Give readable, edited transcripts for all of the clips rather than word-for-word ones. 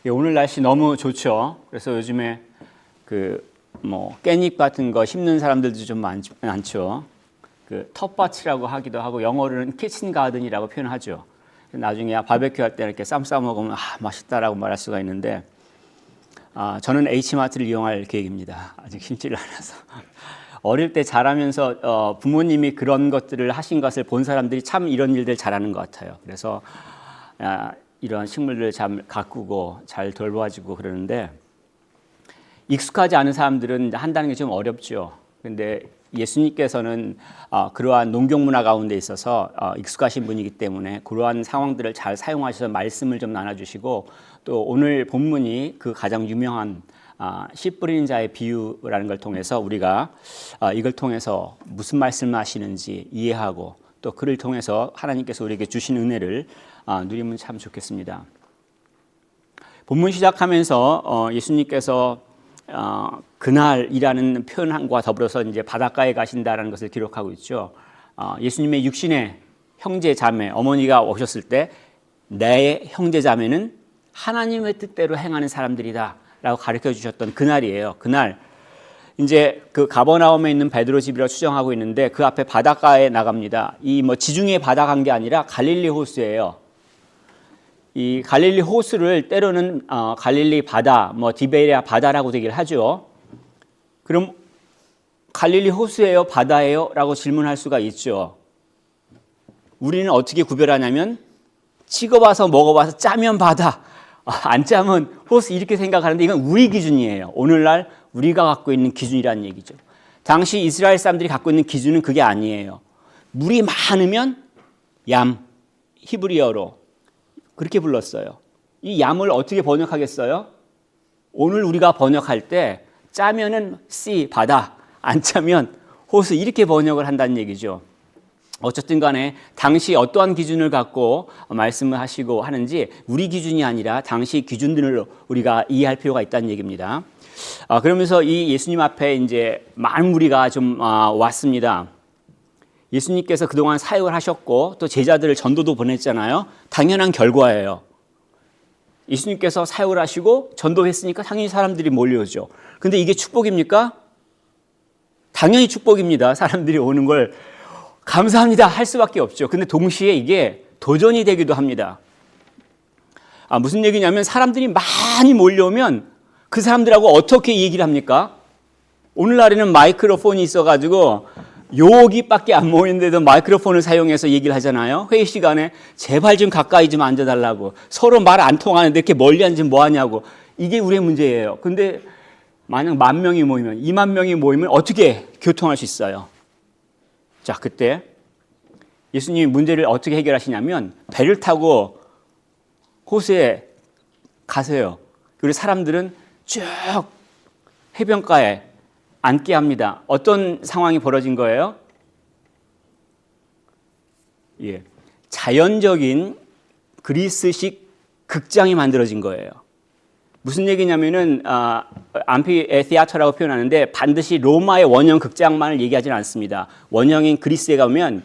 오늘 날씨 너무 좋죠. 그래서 요즘에 깻잎 같은 거 심는 사람들도 좀 많죠. 텃밭이라고 하기도 하고 영어로는 키친 가든이라고 표현하죠. 나중에 바베큐 할 때 이렇게 쌈 싸 먹으면 맛있다라고 말할 수가 있는데 저는 H마트를 이용할 계획입니다. 아직 심지를 않아서. 어릴 때 자라면서 부모님이 그런 것들을 하신 것을 본 사람들이 참 이런 일들 잘하는 것 같아요. 그래서 이런 식물들 잘 가꾸고 잘 돌봐주고 그러는데 익숙하지 않은 사람들은 한다는 게 좀 어렵죠. 근데 예수님께서는 그러한 농경 문화 가운데 있어서 익숙하신 분이기 때문에 그러한 상황들을 잘 사용하셔서 말씀을 좀 나눠주시고 또 오늘 본문이 그 가장 유명한 씨 뿌리는 자의 비유라는 걸 통해서 우리가 이걸 통해서 무슨 말씀을 하시는지 이해하고 또 그를 통해서 하나님께서 우리에게 주신 은혜를 누리면 참 좋겠습니다. 본문 시작하면서 예수님께서 그날이라는 표현과 더불어서 이제 바닷가에 가신다라는 것을 기록하고 있죠. 예수님의 육신의 형제 자매 어머니가 오셨을 때 내 형제 자매는 하나님의 뜻대로 행하는 사람들이다라고 가르쳐 주셨던 그날이에요. 그날 이제 그 가버나움에 있는 베드로 집이라고 추정하고 있는데 그 앞에 바닷가에 나갑니다. 이 지중해 바다 간 게 아니라 갈릴리 호수예요. 이 갈릴리 호수를 때로는 갈릴리 바다, 디베리아 바다라고도 얘기를 하죠. 그럼 갈릴리 호수예요, 바다예요? 라고 질문할 수가 있죠. 우리는 어떻게 구별하냐면 찍어봐서 먹어봐서 짜면 바다, 안 짜면 호수 이렇게 생각하는데 이건 우리 기준이에요. 오늘날 우리가 갖고 있는 기준이라는 얘기죠. 당시 이스라엘 사람들이 갖고 있는 기준은 그게 아니에요. 물이 많으면 얌, 히브리어로 그렇게 불렀어요. 이 얌을 어떻게 번역하겠어요? 오늘 우리가 번역할 때 짜면은 씨, 바다, 안 짜면 호수 이렇게 번역을 한다는 얘기죠. 어쨌든 간에 당시 어떠한 기준을 갖고 말씀을 하시고 하는지 우리 기준이 아니라 당시 기준들을 우리가 이해할 필요가 있다는 얘기입니다. 그러면서 이 예수님 앞에 이제 많은 무리가 좀 왔습니다. 예수님께서 그동안 사역을 하셨고 또 제자들을 전도도 보냈잖아요. 당연한 결과예요. 예수님께서 사역을 하시고 전도했으니까 당연히 사람들이 몰려오죠. 근데 이게 축복입니까? 당연히 축복입니다. 사람들이 오는 걸 감사합니다 할 수밖에 없죠. 근데 동시에 이게 도전이 되기도 합니다. 무슨 얘기냐면 사람들이 많이 몰려오면 그 사람들하고 어떻게 얘기를 합니까? 오늘날에는 마이크로폰이 있어가지고 여기밖에 안 모이는데도 마이크로폰을 사용해서 얘기를 하잖아요. 회의 시간에 제발 좀 가까이 좀 앉아달라고. 서로 말 안 통하는데 이렇게 멀리 앉으면 뭐하냐고. 이게 우리의 문제예요. 근데 만약 10,000명이 모이면 20,000명이 모이면 어떻게 교통할 수 있어요? 자, 그때 예수님이 문제를 어떻게 해결하시냐면 배를 타고 호수에 가세요. 그리고 사람들은 쭉 해변가에 앉게 합니다. 어떤 상황이 벌어진 거예요? 자연적인 그리스식 극장이 만들어진 거예요. 무슨 얘기냐면은 암피티아터라고 표현하는데 반드시 로마의 원형 극장만을 얘기하지는 않습니다. 원형인 그리스에 가면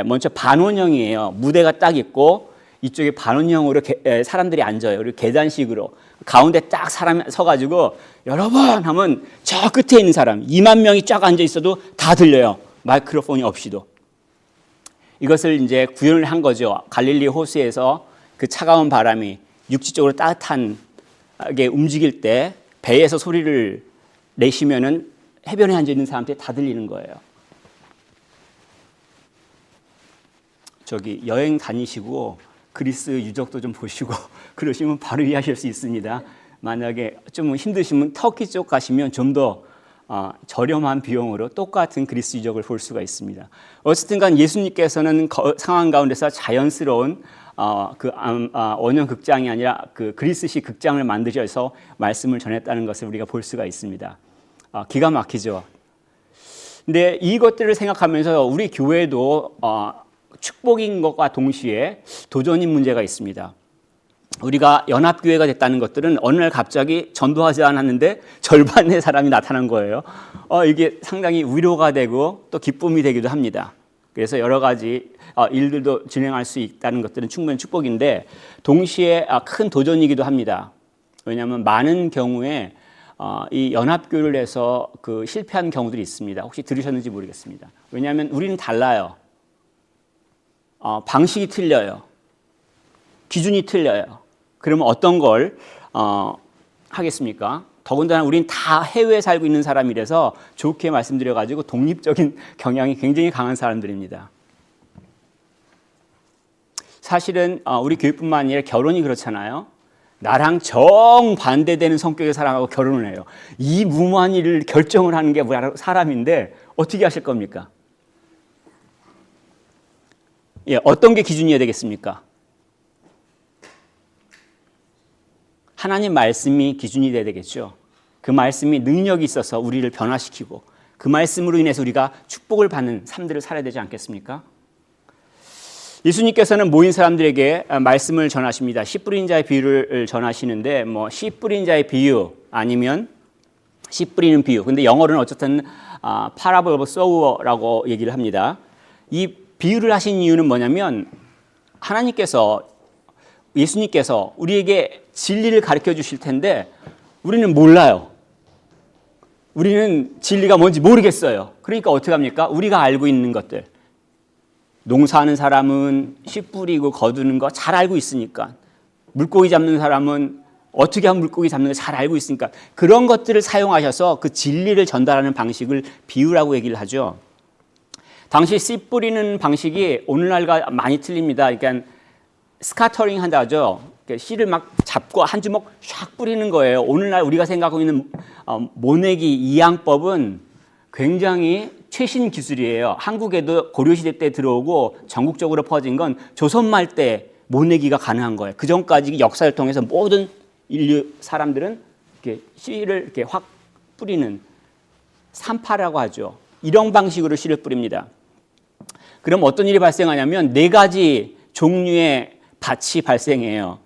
먼저 반원형이에요. 무대가 딱 있고 이쪽에 반원형으로 사람들이 앉아요. 그리고 계단식으로 가운데 딱 사람 서가지고 여러분 하면 저 끝에 있는 사람 20,000명이 쫙 앉아 있어도 다 들려요. 마이크로폰이 없이도. 이것을 이제 구현을 한 거죠. 갈릴리 호수에서 그 차가운 바람이 육지적으로 따뜻하게 움직일 때 배에서 소리를 내시면은 해변에 앉아 있는 사람한테 다 들리는 거예요. 여행 다니시고 그리스 유적도 좀 보시고 그러시면 바로 이해하실 수 있습니다. 만약에 좀 힘드시면 터키 쪽 가시면 좀 더 저렴한 비용으로 똑같은 그리스 유적을 볼 수가 있습니다. 어쨌든 간 예수님께서는 상황 가운데서 자연스러운 원형 극장이 아니라 그 그리스식 극장을 만드셔서 말씀을 전했다는 것을 우리가 볼 수가 있습니다. 기가 막히죠. 근데 이것들을 생각하면서 우리 교회도 축복인 것과 동시에 도전인 문제가 있습니다. 우리가 연합교회가 됐다는 것들은 어느 날 갑자기 전도하지 않았는데 절반의 사람이 나타난 거예요. 이게 상당히 위로가 되고 또 기쁨이 되기도 합니다. 그래서 여러 가지 일들도 진행할 수 있다는 것들은 충분히 축복인데 동시에 큰 도전이기도 합니다. 왜냐하면 많은 경우에 이 연합교회를 해서 그 실패한 경우들이 있습니다. 혹시 들으셨는지 모르겠습니다. 왜냐하면 우리는 달라요. 방식이 틀려요. 기준이 틀려요. 그러면 어떤 걸 하겠습니까? 더군다나 우리는 다 해외에 살고 있는 사람이라서 좋게 말씀드려가지고 독립적인 경향이 굉장히 강한 사람들입니다. 사실은 우리 교회뿐만 아니라 결혼이 그렇잖아요. 나랑 정반대되는 성격의 사람하고 결혼을 해요. 이 무모한 일을 결정을 하는 게 사람인데 어떻게 하실 겁니까? 예, 어떤 게 기준이어야 되겠습니까? 하나님 말씀이 기준이 돼야 되겠죠. 그 말씀이 능력이 있어서 우리를 변화시키고 그 말씀으로 인해서 우리가 축복을 받는 삶들을 살아야 되지 않겠습니까? 예수님께서는 모인 사람들에게 말씀을 전하십니다. 씨 뿌린 자의 비유를 전하시는데 씨 뿌린 자의 비유 아니면 씨 뿌리는 비유. 근데 영어로는 어쨌든 parable of sower라고 얘기를 합니다. 이 비유를 하신 이유는 뭐냐면 예수님께서 우리에게 진리를 가르쳐 주실 텐데 우리는 몰라요. 우리는 진리가 뭔지 모르겠어요. 그러니까 어떻게 합니까? 우리가 알고 있는 것들. 농사하는 사람은 씨 뿌리고 거두는 거 잘 알고 있으니까. 물고기 잡는 사람은 어떻게 하면 물고기 잡는 거 잘 알고 있으니까. 그런 것들을 사용하셔서 그 진리를 전달하는 방식을 비유라고 얘기를 하죠. 당시 씨 뿌리는 방식이 오늘날과 많이 틀립니다. 그러니까 스카터링 한다죠. 씨를 막 잡고 한 주먹 샥 뿌리는 거예요. 오늘날 우리가 생각하고 있는 모내기 이양법은 굉장히 최신 기술이에요. 한국에도 고려시대 때 들어오고 전국적으로 퍼진 건 조선말 때 모내기가 가능한 거예요. 그 전까지 역사를 통해서 모든 인류 사람들은 이렇게 씨를 이렇게 확 뿌리는 산파라고 하죠. 이런 방식으로 씨를 뿌립니다. 그럼 어떤 일이 발생하냐면 4가지 종류의 밭이 발생해요.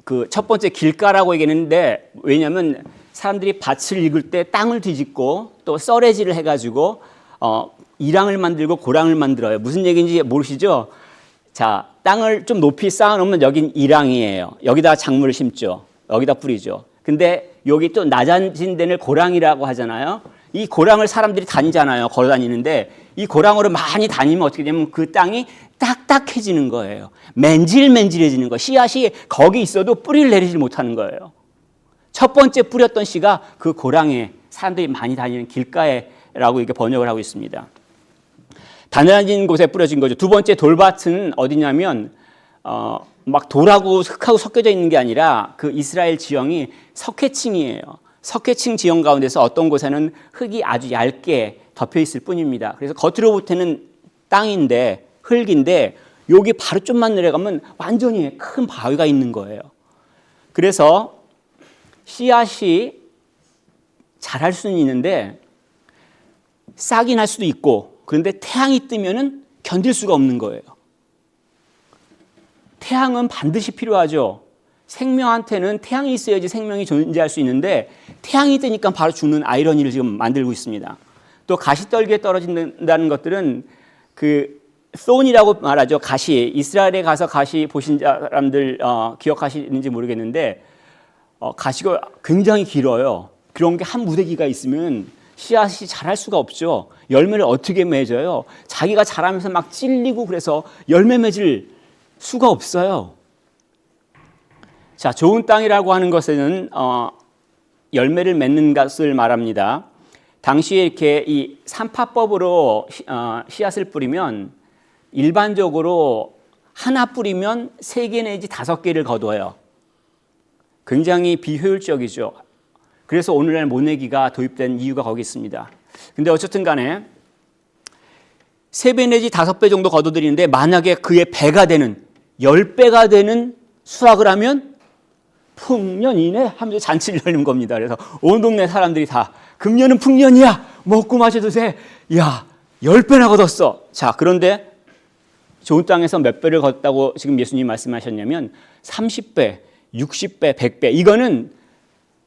그 첫 번째 길가라고 얘기했는데 왜냐하면 사람들이 밭을 읽을 때 땅을 뒤집고 또 썰애질을 해가지고 이랑을 만들고 고랑을 만들어요. 무슨 얘기인지 모르시죠? 자, 땅을 좀 높이 쌓아놓으면 여긴 이랑이에요. 여기다 작물을 심죠. 여기다 뿌리죠. 근데 여기 또 낮아진 데를 고랑이라고 하잖아요. 이 고랑을 사람들이 다니잖아요. 걸어 다니는데 이 고랑으로 많이 다니면 어떻게 되냐면 그 땅이 딱딱해지는 거예요. 맨질맨질해지는 거예요. 씨앗이 거기 있어도 뿌리를 내리지 못하는 거예요. 첫 번째 뿌렸던 씨가 그 고랑에 사람들이 많이 다니는 길가에라고 이렇게 번역을 하고 있습니다. 가난해진 곳에 뿌려진 거죠. 두 번째 돌밭은 어디냐면 막 돌하고 흙하고 섞여져 있는 게 아니라 그 이스라엘 지형이 석회층이에요. 석회층 지형 가운데서 어떤 곳에는 흙이 아주 얇게 덮여 있을 뿐입니다. 그래서 겉으로 보기에는 땅인데 흙인데 여기 바로 좀만 내려가면 완전히 큰 바위가 있는 거예요. 그래서 씨앗이 자랄 수는 있는데 싹이 날 수도 있고 그런데 태양이 뜨면은 견딜 수가 없는 거예요. 태양은 반드시 필요하죠. 생명한테는 태양이 있어야지 생명이 존재할 수 있는데 태양이 뜨니까 바로 죽는 아이러니를 지금 만들고 있습니다. 또 가시떨기에 떨어진다는 것들은 그 쏜이라고 말하죠. 가시. 이스라엘에 가서 가시 보신 사람들 기억하시는지 모르겠는데 가시가 굉장히 길어요. 그런 게 한 무대기가 있으면 씨앗이 자랄 수가 없죠. 열매를 어떻게 맺어요? 자기가 자라면서 막 찔리고 그래서 열매 맺을 수가 없어요. 자, 좋은 땅이라고 하는 것은 열매를 맺는 것을 말합니다. 당시에 이렇게 이 산파법으로 씨앗을 뿌리면 일반적으로 하나 뿌리면 3개 내지 5개를 거둬요. 굉장히 비효율적이죠. 그래서 오늘날 모내기가 도입된 이유가 거기 있습니다. 근데 어쨌든 간에 3배 내지 5배 정도 거둬들이는데 만약에 그의 배가 되는 10배가 되는 수확을 하면 풍년이네 하면서 잔치를 열는 겁니다. 그래서 온 동네 사람들이 다 금년은 풍년이야. 먹고 마셔도 돼. 야, 10배나 거뒀어. 자, 그런데 좋은 땅에서 몇 배를 거뒀다고 지금 예수님 말씀하셨냐면 30배, 60배, 100배. 이거는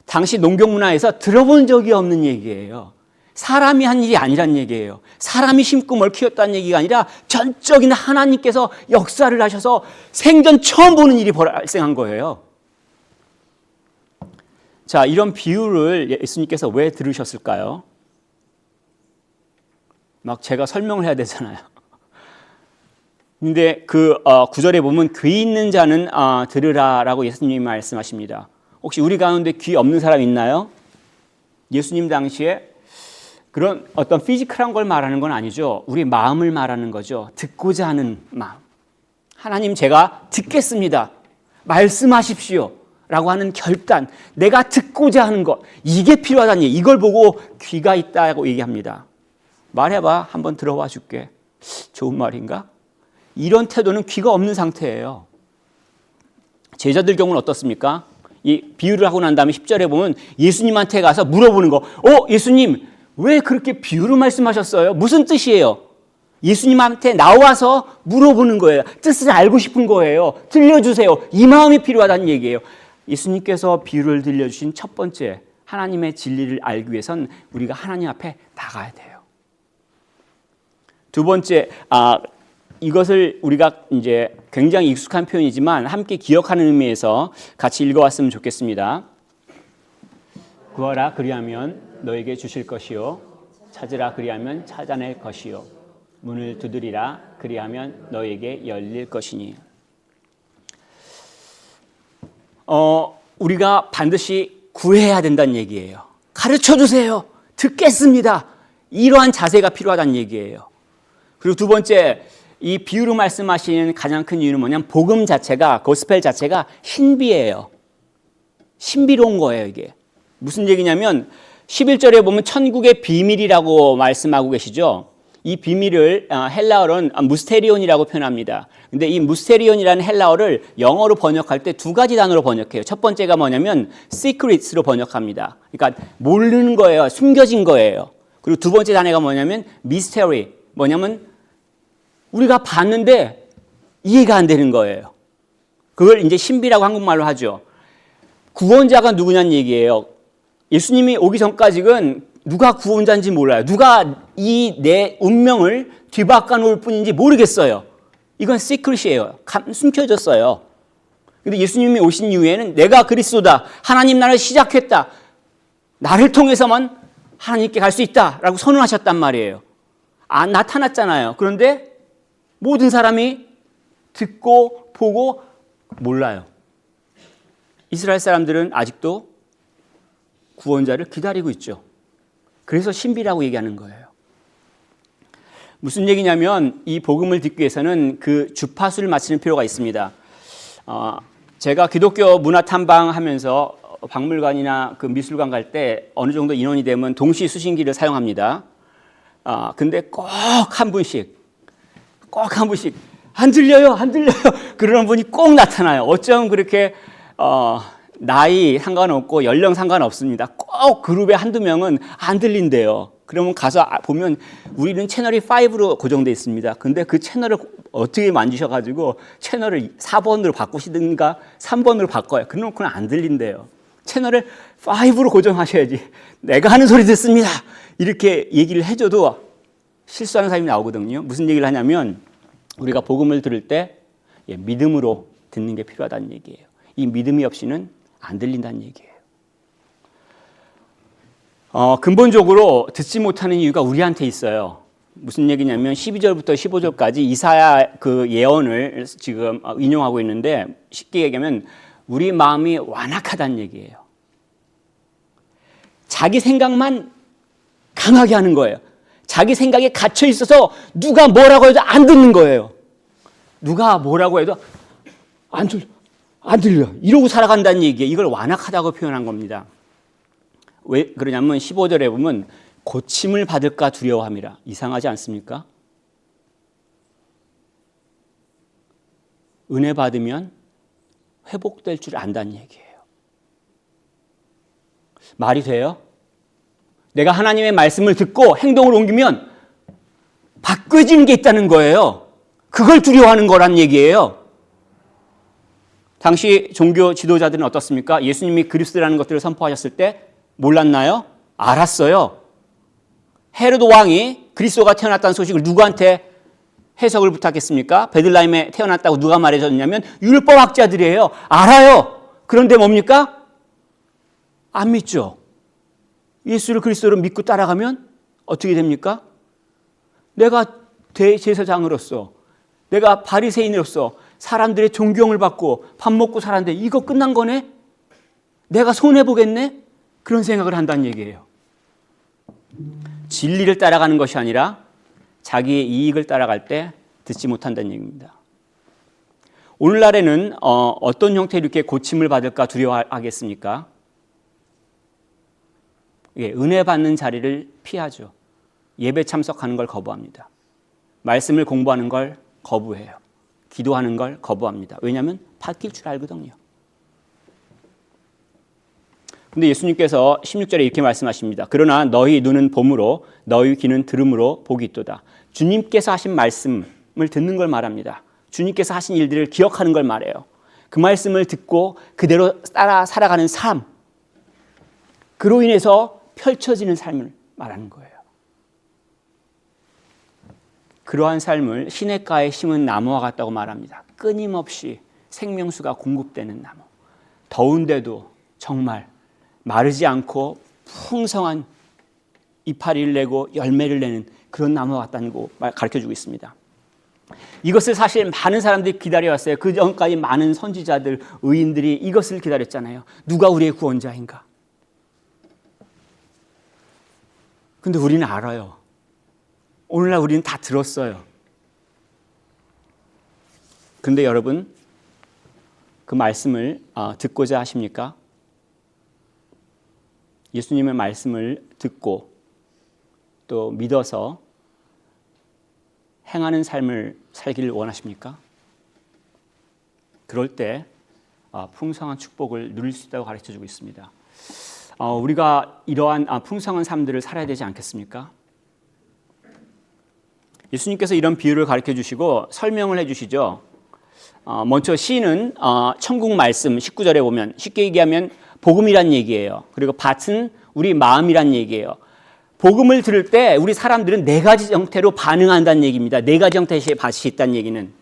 당시 농경문화에서 들어본 적이 없는 얘기예요. 사람이 한 일이 아니란 얘기예요. 사람이 심고 뭘 키웠다는 얘기가 아니라 전적인 하나님께서 역사를 하셔서 생전 처음 보는 일이 발생한 거예요. 자, 이런 비유를 예수님께서 왜 들으셨을까요? 막 제가 설명을 해야 되잖아요. 근데 그 구절에 보면 귀 있는 자는 들으라라고 예수님이 말씀하십니다. 혹시 우리 가운데 귀 없는 사람 있나요? 예수님 당시에 그런 어떤 피지컬한 걸 말하는 건 아니죠. 우리 마음을 말하는 거죠. 듣고자 하는 마음. 하나님, 제가 듣겠습니다. 말씀하십시오. 라고 하는 결단, 내가 듣고자 하는 것, 이게 필요하다니, 이걸 보고 귀가 있다고 얘기합니다. 말해봐, 한번 들어봐 줄게. 좋은 말인가? 이런 태도는 귀가 없는 상태예요. 제자들 경우는 어떻습니까? 이 비유를 하고 난 다음에 10절에 보면 예수님한테 가서 물어보는 거. 예수님, 왜 그렇게 비유로 말씀하셨어요? 무슨 뜻이에요? 예수님한테 나와서 물어보는 거예요. 뜻을 알고 싶은 거예요. 들려주세요. 이 마음이 필요하다는 얘기예요. 예수님께서 비유를 들려주신 첫 번째, 하나님의 진리를 알기 위해선 우리가 하나님 앞에 나가야 돼요. 두 번째, 이것을 우리가 이제 굉장히 익숙한 표현이지만 함께 기억하는 의미에서 같이 읽어왔으면 좋겠습니다. 구하라 그리하면 너에게 주실 것이요, 찾으라 그리하면 찾아낼 것이요, 문을 두드리라 그리하면 너에게 열릴 것이니. 우리가 반드시 구해야 된다는 얘기예요. 가르쳐 주세요. 듣겠습니다. 이러한 자세가 필요하다는 얘기예요. 그리고 두 번째, 이 비유로 말씀하시는 가장 큰 이유는 뭐냐면 복음 자체가, 고스펠 자체가 신비예요. 신비로운 거예요, 이게. 무슨 얘기냐면 11절에 보면 천국의 비밀이라고 말씀하고 계시죠. 이 비밀을 헬라어로는 무스테리온이라고 표현합니다. 근데 이 무스테리온이라는 헬라어를 영어로 번역할 때 두 가지 단어로 번역해요. 첫 번째가 뭐냐면 secrets로 번역합니다. 그러니까 모르는 거예요. 숨겨진 거예요. 그리고 두 번째 단어가 뭐냐면 mystery. 뭐냐면 우리가 봤는데 이해가 안 되는 거예요. 그걸 이제 신비라고 한국말로 하죠. 구원자가 누구냐는 얘기예요. 예수님이 오기 전까지는 누가 구원자인지 몰라요. 누가 이 내 운명을 뒤바꿔 놓을 뿐인지 모르겠어요. 이건 시크릿이에요. 숨겨졌어요. 근데 예수님이 오신 이후에는 내가 그리스도다. 하나님 나라를 시작했다. 나를 통해서만 하나님께 갈 수 있다라고 선언하셨단 말이에요. 나타났잖아요. 그런데 모든 사람이 듣고 보고 몰라요. 이스라엘 사람들은 아직도 구원자를 기다리고 있죠. 그래서 신비라고 얘기하는 거예요. 무슨 얘기냐면 이 복음을 듣기 위해서는 그 주파수를 맞추는 필요가 있습니다. 제가 기독교 문화 탐방하면서 박물관이나 그 미술관 갈 때 어느 정도 인원이 되면 동시 수신기를 사용합니다. 근데 꼭 한 분씩 안 들려요 그러는 분이 꼭 나타나요. 어쩜 그렇게 나이 상관없고 연령 상관없습니다. 꼭 그룹에 한두 명은 안 들린대요. 그러면 가서 보면 우리는 채널이 5로 고정되어 있습니다. 근데 그 채널을 어떻게 만지셔가지고 채널을 4번으로 바꾸시든가 3번으로 바꿔요. 그러놓고는 안 들린대요. 채널을 5로 고정하셔야지. 내가 하는 소리 듣습니다. 이렇게 얘기를 해줘도 실수하는 사람이 나오거든요. 무슨 얘기를 하냐면 우리가 복음을 들을 때 믿음으로 듣는 게 필요하다는 얘기예요. 이 믿음이 없이는 안 들린다는 얘기예요. 근본적으로 듣지 못하는 이유가 우리한테 있어요. 무슨 얘기냐면 12절부터 15절까지 이사야 그 예언을 지금 인용하고 있는데 쉽게 얘기하면 우리 마음이 완악하다는 얘기예요. 자기 생각만 강하게 하는 거예요. 자기 생각에 갇혀 있어서 누가 뭐라고 해도 안 듣는 거예요. 누가 뭐라고 해도 안 들려. 이러고 살아간다는 얘기예요. 이걸 완악하다고 표현한 겁니다. 왜 그러냐면 15절에 보면 고침을 받을까 두려워함이라. 이상하지 않습니까? 은혜 받으면 회복될 줄 안다는 얘기예요. 말이 돼요? 내가 하나님의 말씀을 듣고 행동을 옮기면 바뀌어지는 게 있다는 거예요. 그걸 두려워하는 거란 얘기예요. 당시 종교 지도자들은 어떻습니까? 예수님이 그리스도라는 것들을 선포하셨을 때 몰랐나요? 알았어요. 헤로드 왕이 그리스도가 태어났다는 소식을 누구한테 해석을 부탁했습니까? 베들레헴에 태어났다고 누가 말해줬냐면 율법학자들이에요. 알아요. 그런데 뭡니까? 안 믿죠? 예수를 그리스도로 믿고 따라가면 어떻게 됩니까? 내가 대제사장으로서, 내가 바리새인으로서 사람들의 존경을 받고 밥 먹고 살았는데 이거 끝난 거네? 내가 손해보겠네? 그런 생각을 한다는 얘기예요. 진리를 따라가는 것이 아니라 자기의 이익을 따라갈 때 듣지 못한다는 얘기입니다. 오늘날에는 어떤 형태로 이렇게 고침을 받을까 두려워하겠습니까? 은혜 받는 자리를 피하죠. 예배 참석하는 걸 거부합니다. 말씀을 공부하는 걸 거부해요. 기도하는 걸 거부합니다. 왜냐하면 바뀔 줄 알거든요. 근데 예수님께서 16절에 이렇게 말씀하십니다. 그러나 너희 눈은 봄으로 너희 귀는 들음으로 복이 있도다. 주님께서 하신 말씀을 듣는 걸 말합니다. 주님께서 하신 일들을 기억하는 걸 말해요. 그 말씀을 듣고 그대로 따라 살아가는 삶, 그로 인해서 펼쳐지는 삶을 말하는 거예요. 그러한 삶을 시냇가에 심은 나무와 같다고 말합니다. 끊임없이 생명수가 공급되는 나무. 더운데도 정말 마르지 않고 풍성한 이파리를 내고 열매를 내는 그런 나무와 같다는 거 가르쳐주고 있습니다. 이것을 사실 많은 사람들이 기다려왔어요. 그 전까지 많은 선지자들, 의인들이 이것을 기다렸잖아요. 누가 우리의 구원자인가? 근데 우리는 알아요. 오늘날 우리는 다 들었어요. 근데 여러분, 그 말씀을 듣고자 하십니까? 예수님의 말씀을 듣고 또 믿어서 행하는 삶을 살기를 원하십니까? 그럴 때 풍성한 축복을 누릴 수 있다고 가르쳐주고 있습니다. 우리가 이러한 풍성한 삶들을 살아야 되지 않겠습니까? 예수님께서 이런 비유를 가르쳐주시고 설명을 해주시죠. 먼저 시는 천국 말씀 19절에 보면 쉽게 얘기하면 복음이란 얘기예요. 그리고 밭은 우리 마음이란 얘기예요. 복음을 들을 때 우리 사람들은 네 가지 형태로 반응한다는 얘기입니다. 네 가지 형태의 밭이 있다는 얘기는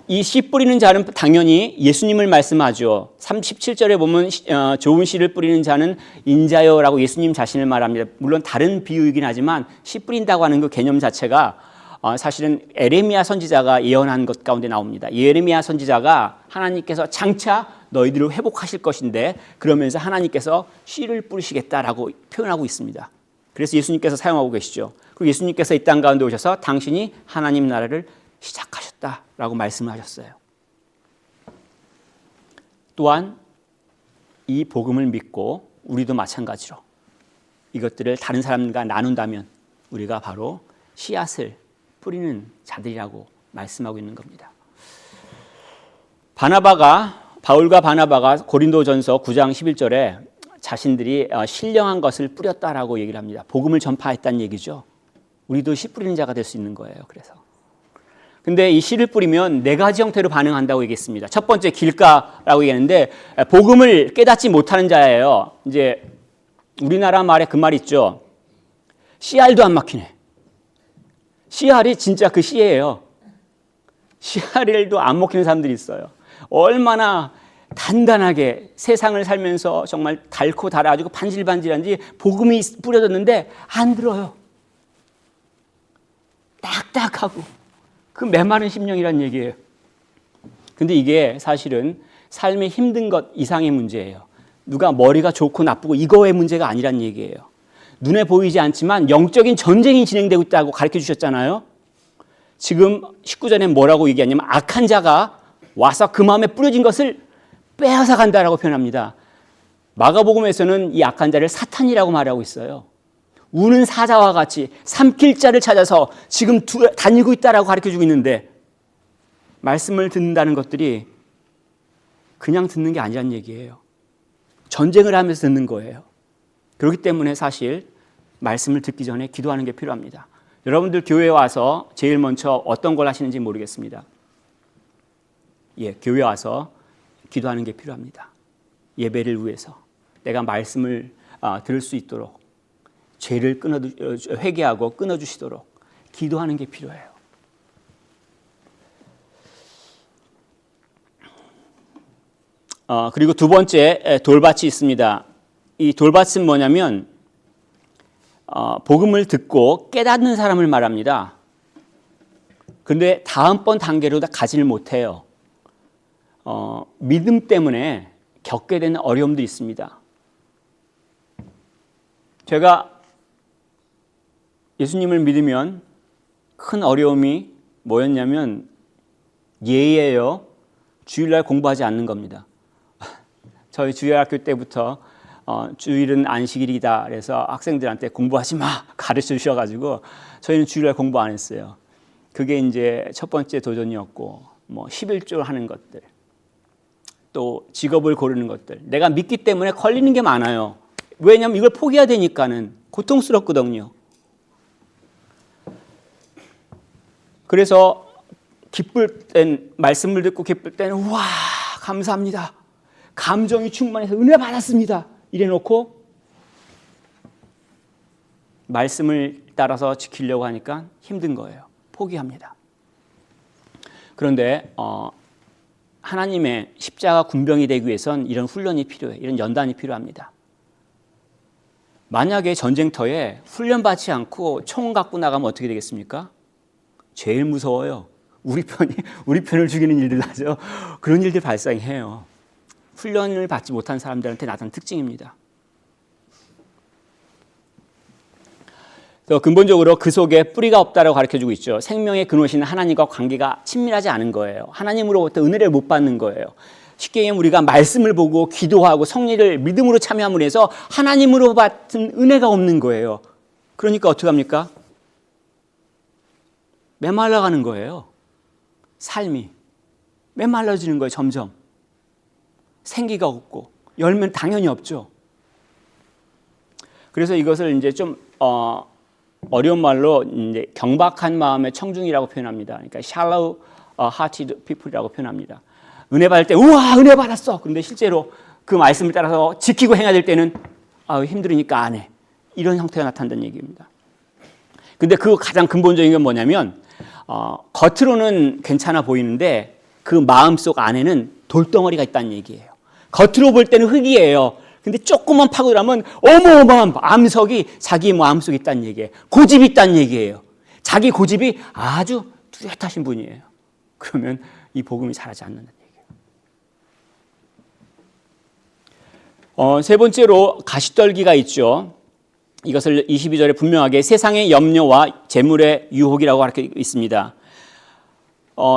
이 씨 뿌리는 자는 당연히 예수님을 말씀하죠. 37절에 보면 좋은 씨를 뿌리는 자는 인자요라고 예수님 자신을 말합니다. 물론 다른 비유이긴 하지만 씨 뿌린다고 하는 그 개념 자체가 사실은 에레미야 선지자가 예언한 것 가운데 나옵니다. 에레미야 선지자가 하나님께서 장차 너희들을 회복하실 것인데 그러면서 하나님께서 씨를 뿌리시겠다라고 표현하고 있습니다. 그래서 예수님께서 사용하고 계시죠. 그리고 예수님께서 이 땅 가운데 오셔서 당신이 하나님 나라를 시작하셨다라고 말씀을 하셨어요. 또한 이 복음을 믿고 우리도 마찬가지로 이것들을 다른 사람과 나눈다면 우리가 바로 씨앗을 뿌리는 자들이라고 말씀하고 있는 겁니다. 바울과 바나바가 고린도전서 9장 11절에 자신들이 신령한 것을 뿌렸다라고 얘기를 합니다. 복음을 전파했다는 얘기죠. 우리도 씨 뿌리는 자가 될 수 있는 거예요. 그래서 근데 이 씨를 뿌리면 네 가지 형태로 반응한다고 얘기했습니다. 첫 번째 길가라고 얘기했는데 복음을 깨닫지 못하는 자예요. 이제 우리나라 말에 그 말 있죠. 씨알도 안 막히네. 씨알이 진짜 그 씨예요. 씨알도 안 먹히는 사람들이 있어요. 얼마나 단단하게 세상을 살면서 정말 달고 달아가지고 반질반질한지 복음이 뿌려졌는데 안 들어요. 딱딱하고 그 메마른 심령이란 얘기예요. 근데 이게 사실은 삶의 힘든 것 이상의 문제예요. 누가 머리가 좋고 나쁘고 이거의 문제가 아니란 얘기예요. 눈에 보이지 않지만 영적인 전쟁이 진행되고 있다고 가르쳐 주셨잖아요. 지금 19절에 뭐라고 얘기하냐면 악한 자가 와서 그 마음에 뿌려진 것을 빼앗아 간다라고 표현합니다. 마가복음에서는 이 악한 자를 사탄이라고 말하고 있어요. 우는 사자와 같이 삼킬 자를 찾아서 지금 다니고 있다라고 가르쳐주고 있는데 말씀을 듣는다는 것들이 그냥 듣는 게 아니란 얘기예요. 전쟁을 하면서 듣는 거예요. 그렇기 때문에 사실 말씀을 듣기 전에 기도하는 게 필요합니다. 여러분들 교회에 와서 제일 먼저 어떤 걸 하시는지 모르겠습니다. 교회 와서 기도하는 게 필요합니다. 예배를 위해서 내가 말씀을 들을 수 있도록 죄를 회개하고 끊어주시도록 기도하는 게 필요해요. 그리고 두 번째 돌밭이 있습니다. 이 돌밭은 뭐냐면 복음을 듣고 깨닫는 사람을 말합니다. 그런데 다음번 단계로 가지를 못해요. 믿음 때문에 겪게 되는 어려움도 있습니다. 제가 예수님을 믿으면 큰 어려움이 뭐였냐면 예예요. 주일날 공부하지 않는 겁니다. 저희 주일학교 때부터 주일은 안식일이다 그래서 학생들한테 공부하지 마 가르쳐 주셔가지고 저희는 주일날 공부 안 했어요. 그게 이제 첫 번째 도전이었고, 뭐 11조 하는 것들, 또 직업을 고르는 것들, 내가 믿기 때문에 걸리는 게 많아요. 왜냐하면 이걸 포기해야 되니까는 고통스럽거든요. 그래서 기쁠 땐, 말씀을 듣고 기쁠 때는 와 감사합니다, 감정이 충만해서 은혜 받았습니다 이래 놓고 말씀을 따라서 지키려고 하니까 힘든 거예요. 포기합니다. 그런데 하나님의 십자가 군병이 되기 위해선 이런 훈련이 필요해요. 이런 연단이 필요합니다. 만약에 전쟁터에 훈련받지 않고 총 갖고 나가면 어떻게 되겠습니까? 제일 무서워요. 우리 편을 죽이는 일들 하죠. 그런 일들 발생해요. 훈련을 받지 못한 사람들한테 나타나는 특징입니다. 근본적으로 그 속에 뿌리가 없다라고 가르쳐주고 있죠. 생명의 근원이신 하나님과 관계가 친밀하지 않은 거예요. 하나님으로부터 은혜를 못 받는 거예요. 쉽게 얘기하면 우리가 말씀을 보고 기도하고 성례를 믿음으로 참여함으로 해서 하나님으로 받은 은혜가 없는 거예요. 그러니까 어떻게 합니까? 메말라가는 거예요. 삶이 메말라지는 거예요. 점점 생기가 없고 열매는 당연히 없죠. 그래서 이것을 이제 좀 어려운 말로 이제 경박한 마음의 청중이라고 표현합니다. 그러니까 shallow hearted people이라고 표현합니다. 은혜 받을 때 우와 은혜 받았어. 그런데 실제로 그 말씀을 따라서 지키고 행해야 될 때는 힘들으니까 안 해. 이런 형태가 나타난다는 얘기입니다. 근데 그 가장 근본적인 건 뭐냐면 겉으로는 괜찮아 보이는데 그 마음속 안에는 돌덩어리가 있다는 얘기예요. 겉으로 볼 때는 흙이에요. 근데 조금만 파고들면 어마어마한 암석이 자기 마음속에 있다는 얘기예요. 고집이 있다는 얘기예요. 자기 고집이 아주 뚜렷하신 분이에요. 그러면 이 복음이 자라지 않는다는 얘기예요. 세 번째로 가시떨기가 있죠. 이것을 22절에 분명하게 세상의 염려와 재물의 유혹이라고 가르치고 있습니다.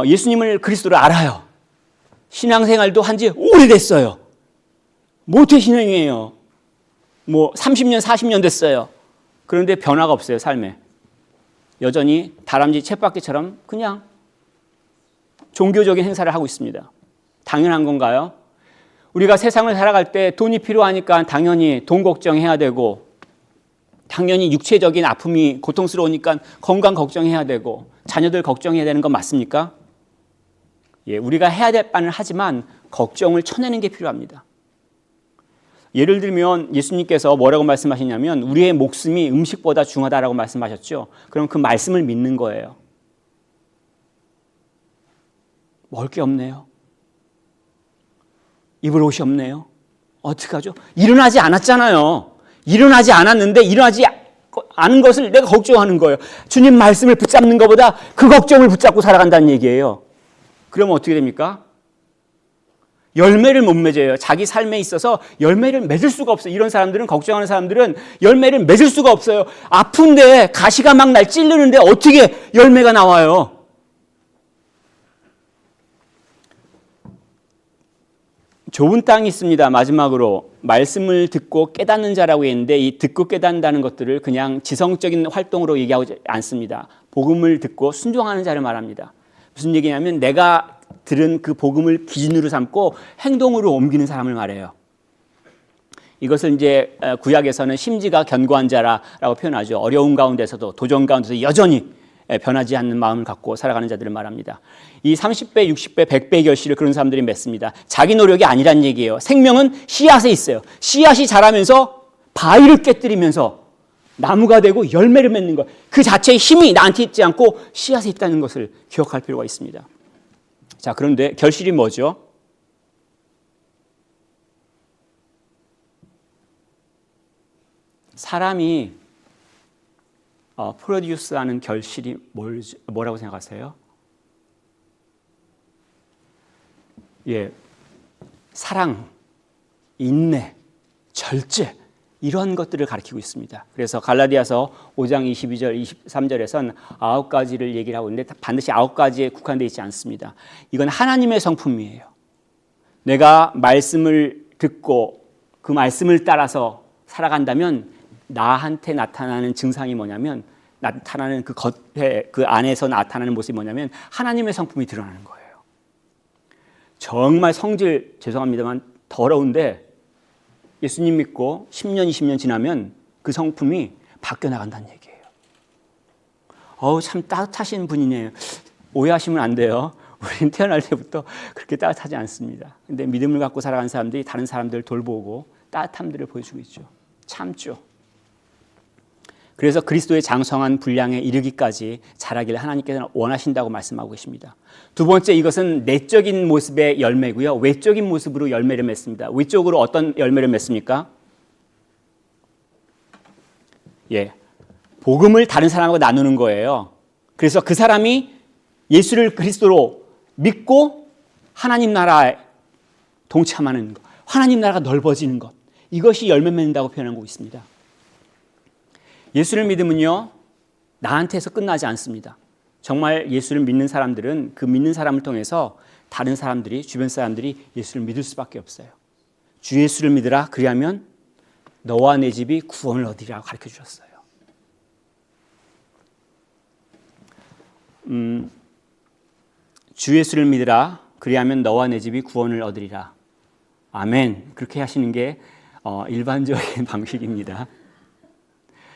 예수님을 그리스도를 알아요. 신앙생활도 한 지 오래됐어요. 모태신앙이에요. 뭐 30년, 40년 됐어요. 그런데 변화가 없어요, 삶에. 여전히 다람쥐 쳇바퀴처럼 그냥 종교적인 행사를 하고 있습니다. 당연한 건가요? 우리가 세상을 살아갈 때 돈이 필요하니까 당연히 돈 걱정해야 되고, 당연히 육체적인 아픔이 고통스러우니까 건강 걱정해야 되고, 자녀들 걱정해야 되는 건 맞습니까? 예, 우리가 해야 될 바는 하지만 걱정을 쳐내는 게 필요합니다. 예를 들면 예수님께서 뭐라고 말씀하시냐면 우리의 목숨이 음식보다 중하다라고 말씀하셨죠. 그럼 그 말씀을 믿는 거예요. 먹을 게 없네요. 입을 옷이 없네요. 어떡하죠? 일어나지 않았잖아요. 일어나지 않았는데 일어나지 않은 것을 내가 걱정하는 거예요. 주님 말씀을 붙잡는 것보다 그 걱정을 붙잡고 살아간다는 얘기예요. 그러면 어떻게 됩니까? 열매를 못 맺어요. 자기 삶에 있어서 열매를 맺을 수가 없어요. 이런 사람들은, 걱정하는 사람들은 열매를 맺을 수가 없어요. 아픈데 가시가 막 날 찌르는데 어떻게 열매가 나와요? 좋은 땅이 있습니다. 마지막으로 말씀을 듣고 깨닫는 자라고 했는데 이 듣고 깨닫는다는 것들을 그냥 지성적인 활동으로 얘기하지 않습니다. 복음을 듣고 순종하는 자를 말합니다. 무슨 얘기냐면 내가 들은 그 복음을 기준으로 삼고 행동으로 옮기는 사람을 말해요. 이것을 이제 구약에서는 심지가 견고한 자라고 표현하죠. 어려운 가운데서도 도전 가운데서 여전히 변하지 않는 마음을 갖고 살아가는 자들을 말합니다. 이 30배, 60배, 100배의 결실을 그런 사람들이 맺습니다. 자기 노력이 아니란 얘기예요. 생명은 씨앗에 있어요. 씨앗이 자라면서 바위를 깨뜨리면서 나무가 되고 열매를 맺는 것. 그 자체의 힘이 나한테 있지 않고 씨앗에 있다는 것을 기억할 필요가 있습니다. 자, 그런데 결실이 뭐죠? 사람이 프로듀스하는 결실이 뭐라고 생각하세요? 예, 사랑, 인내, 절제 이런 것들을 가리키고 있습니다. 그래서 갈라디아서 5장 22절, 23절에선 9가지를 얘기를 하고 있는데 반드시 9가지에 국한되어 있지 않습니다. 이건 하나님의 성품이에요. 내가 말씀을 듣고 그 말씀을 따라서 살아간다면 나한테 나타나는 증상이 뭐냐면 나타나는 그 겉에 그 안에서 나타나는 모습이 뭐냐면 하나님의 성품이 드러나는 거예요. 정말 성질 죄송합니다만 더러운데 예수님 믿고 10년, 20년 지나면 그 성품이 바뀌어 나간다는 얘기예요. 참 따뜻하신 분이네요. 오해하시면 안 돼요. 우리는 태어날 때부터 그렇게 따뜻하지 않습니다. 근데 믿음을 갖고 살아가는 사람들이 다른 사람들을 돌보고 따뜻함들을 보여주고 있죠. 참죠. 그래서 그리스도의 장성한 분량에 이르기까지 자라기를 하나님께서는 원하신다고 말씀하고 계십니다. 두 번째, 이것은 내적인 모습의 열매고요. 외적인 모습으로 열매를 맺습니다. 외적으로 어떤 열매를 맺습니까? 복음을 다른 사람하고 나누는 거예요. 그래서 그 사람이 예수를 그리스도로 믿고 하나님 나라에 동참하는 것, 하나님 나라가 넓어지는 것, 이것이 열매 맺는다고 표현하고 있습니다. 예수를 믿으면요, 나한테서 끝나지 않습니다. 정말 예수를 믿는 사람들은 그 믿는 사람을 통해서 다른 사람들이, 주변 사람들이 예수를 믿을 수밖에 없어요. 주 예수를 믿으라, 그리하면 너와 내 집이 구원을 얻으리라고 가르쳐 주셨어요. 주 예수를 믿으라, 그리하면 너와 내 집이 구원을 얻으리라. 아멘. 그렇게 하시는 게 일반적인 방식입니다.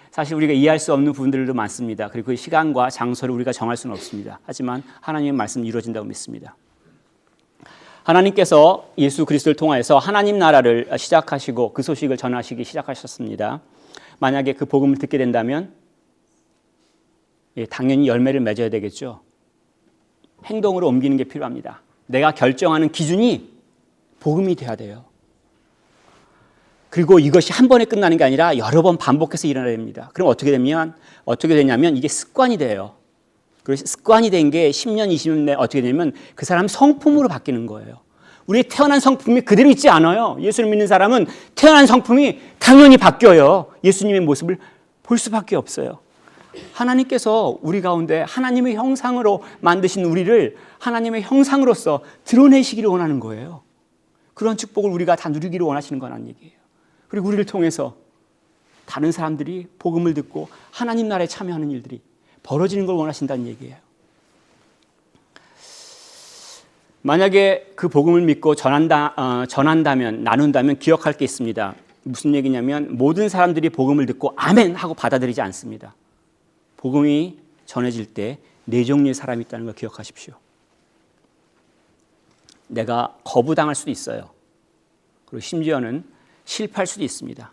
사실 우리가 이해할 수 없는 부분들도 많습니다. 그리고 그 시간과 장소를 우리가 정할 수는 없습니다. 하지만 하나님의 말씀은 이루어진다고 믿습니다. 하나님께서 예수 그리스도를 통하여서 하나님 나라를 시작하시고 그 소식을 전하시기 시작하셨습니다. 만약에 그 복음을 듣게 된다면 당연히 열매를 맺어야 되겠죠. 행동으로 옮기는 게 필요합니다. 내가 결정하는 기준이 복음이 돼야 돼요. 그리고 이것이 한 번에 끝나는 게 아니라 여러 번 반복해서 일어나야 됩니다. 그럼 어떻게 되냐면 이게 습관이 돼요. 그래서 습관이 된 게 10년, 20년 내에 어떻게 되냐면 그 사람 성품으로 바뀌는 거예요. 우리의 태어난 성품이 그대로 있지 않아요. 예수를 믿는 사람은 태어난 성품이 당연히 바뀌어요. 예수님의 모습을 볼 수밖에 없어요. 하나님께서 우리 가운데 하나님의 형상으로 만드신 우리를 하나님의 형상으로서 드러내시기를 원하는 거예요. 그런 축복을 우리가 다 누리기를 원하시는 거라는 얘기예요. 그리고 우리를 통해서 다른 사람들이 복음을 듣고 하나님 나라에 참여하는 일들이 벌어지는 걸 원하신다는 얘기예요. 만약에 그 복음을 믿고 전한다면, 나눈다면 기억할 게 있습니다. 무슨 얘기냐면 모든 사람들이 복음을 듣고 아멘 하고 받아들이지 않습니다. 복음이 전해질 때 네 종류의 사람이 있다는 걸 기억하십시오. 내가 거부당할 수도 있어요. 그리고 심지어는 실패할 수도 있습니다.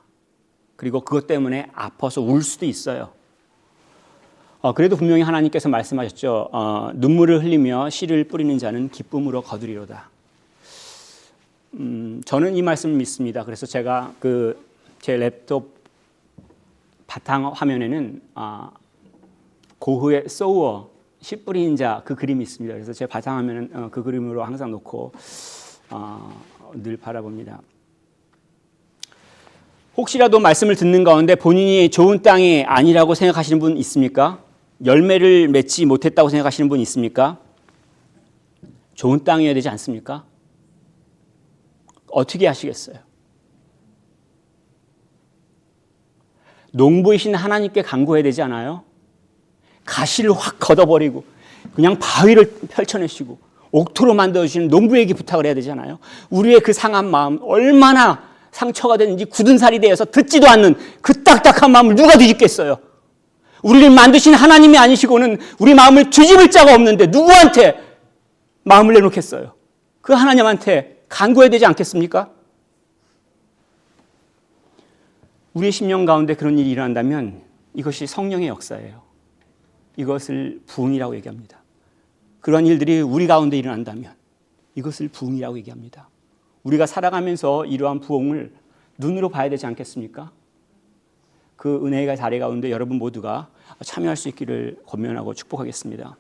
그리고 그것 때문에 아파서 울 수도 있어요. 그래도 분명히 하나님께서 말씀하셨죠. 눈물을 흘리며 씨를 뿌리는 자는 기쁨으로 거두리로다. 저는 이 말씀을 믿습니다. 그래서 제가 제 랩톱 바탕 화면에는 고흐의 소우어, 씨 뿌리는 자 그 그림이 있습니다. 그래서 제 바탕 화면은 그 그림으로 항상 놓고 늘 바라봅니다. 혹시라도 말씀을 듣는 가운데 본인이 좋은 땅이 아니라고 생각하시는 분 있습니까? 열매를 맺지 못했다고 생각하시는 분 있습니까? 좋은 땅이어야 되지 않습니까? 어떻게 하시겠어요? 농부이신 하나님께 간구해야 되지 않아요? 가시를 확 걷어버리고 그냥 바위를 펼쳐내시고 옥토로 만들어주시는 농부에게 부탁을 해야 되잖아요. 우리의 그 상한 마음, 얼마나 상처가 됐는지 굳은 살이 되어서 듣지도 않는 그 딱딱한 마음을 누가 뒤집겠어요? 우리를 만드신 하나님이 아니시고는 우리 마음을 뒤집을 자가 없는데 누구한테 마음을 내놓겠어요? 그 하나님한테 간구해야 되지 않겠습니까? 우리의 심령 가운데 그런 일이 일어난다면 이것이 성령의 역사예요. 이것을 부흥이라고 얘기합니다. 그런 일들이 우리 가운데 일어난다면 이것을 부흥이라고 얘기합니다. 우리가 살아가면서 이러한 부흥을 눈으로 봐야 되지 않겠습니까? 그 은혜의 자리 가운데 여러분 모두가 참여할 수 있기를 권면하고 축복하겠습니다.